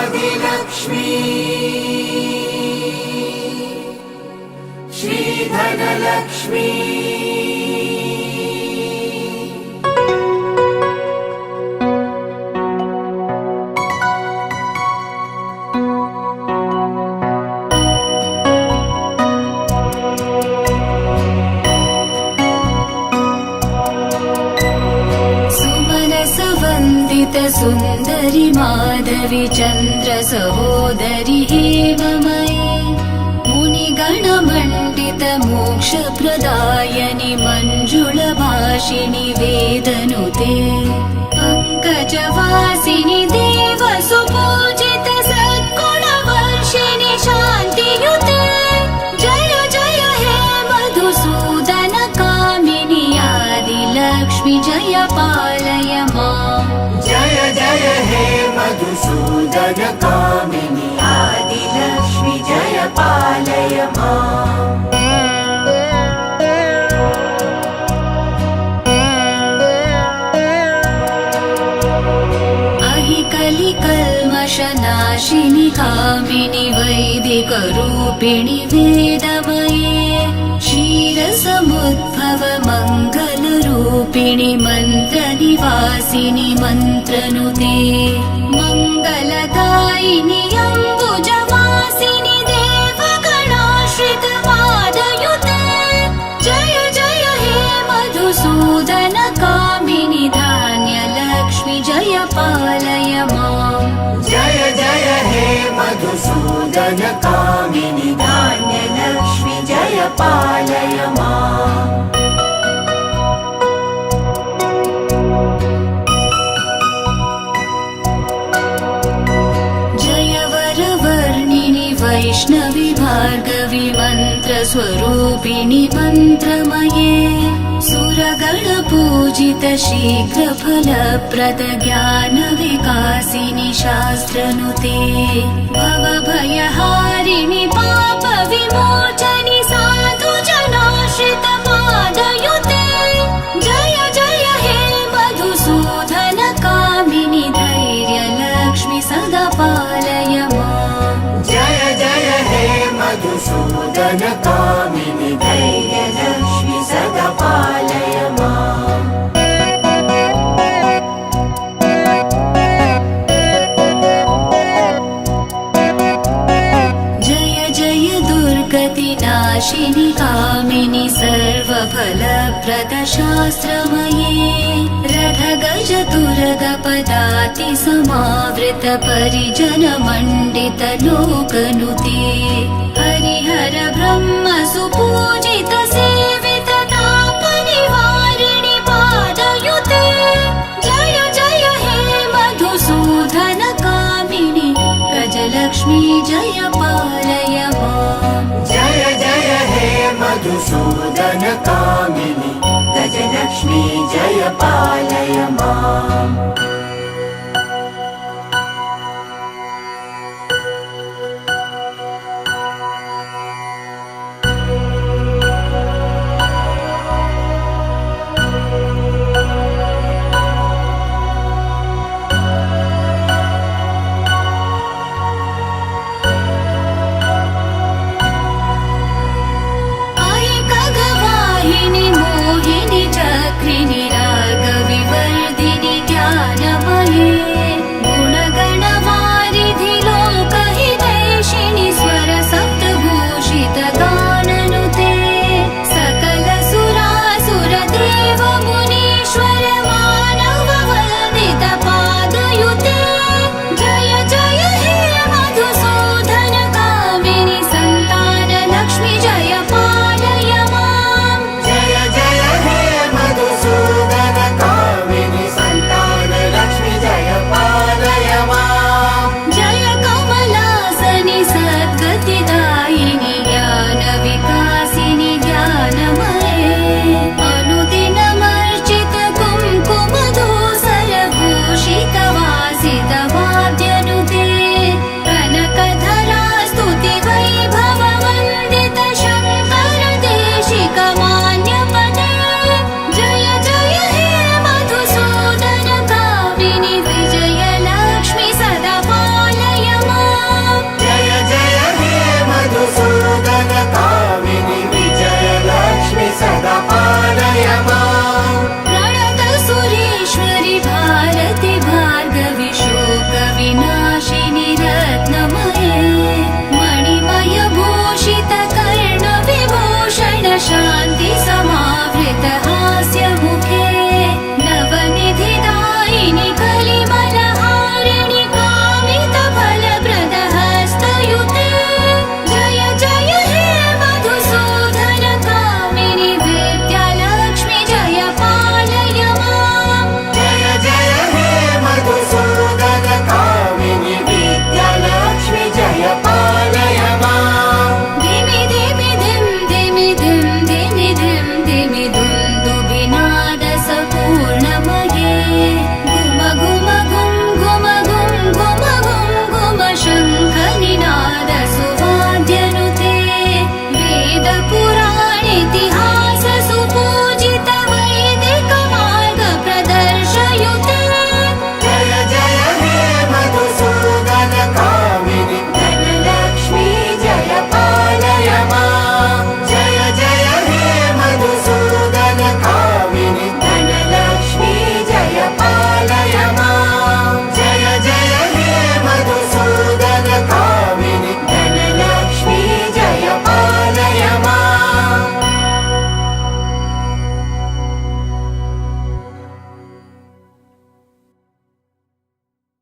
आदिलक्ष्मी श्रीधनलक्ष्मी सुन्दरि माधवी चन्द्र सहोदरि हेममयी मुनिगणमण्डित मोक्षप्रदायनि मञ्जुलभाषिणि वेदनुते पङ्कजवासिनि देवसुपूजित सद्गुणवर्षिणि शान्तियुते जय जय हे मधुसूदन कामिनि आदिलक्ष्मि जय पालय माम् जय जय हे मधुसूदन कामिनि आदिलक्ष्मि जय पालय माम् अहि कलिकल्मषनाशिनि कामिनि वैदिकरूपिणि वेदमये क्षीरसमुद्भव मङ्गलरूपिणि मन्त्रनिवासिनि मन्त्रनुते मङ्गलदायिनि अम्बुजवासिनि देवगणाश्रित पादयुते जय जय हे मधुसूदन कामिनि धान्यलक्ष्मि जय पालय माम् जय जय हे मधुसूदन कामिनि धान्यलक्ष्मि जय पालय माम् जय वरवर्णिनि वैष्णवि भार्गवि मन्त्रस्वरूपिणि मन्त्रमये सुरगणपूजित शीघ्रफलप्रद ज्ञानविकासिनि शास्त्रनुते भवभयहारिणि पापविमोचनि साधुजनाश्रित पादयुते जय जय हे मधुसूदन कामिनि धैर्यलक्ष्मि सदा पालय माम् जय जय हे मधुसूदन कामिनि धैर्यलक्ष्मि सदा पालय माम् जय जय दुर्गतिनाशिनि कामिनि सर्वफलप्रद शास्त्रमये रथगज तुरगपदाति समावृत परिजन मण्डित लोकनुते हरिहर ब्रह्म सुपूजित सेवित तापनिवारिणि पादयुते जय जय हे मधुसूदन कामिनि गजलक्ष्मी जय पालय माम् जय जय हे मधुसूदन कामिनि गजलक्ष्मी जय पालय माम् मोहिनि चक्रिनि रागविवर्धिनि ज्ञानमये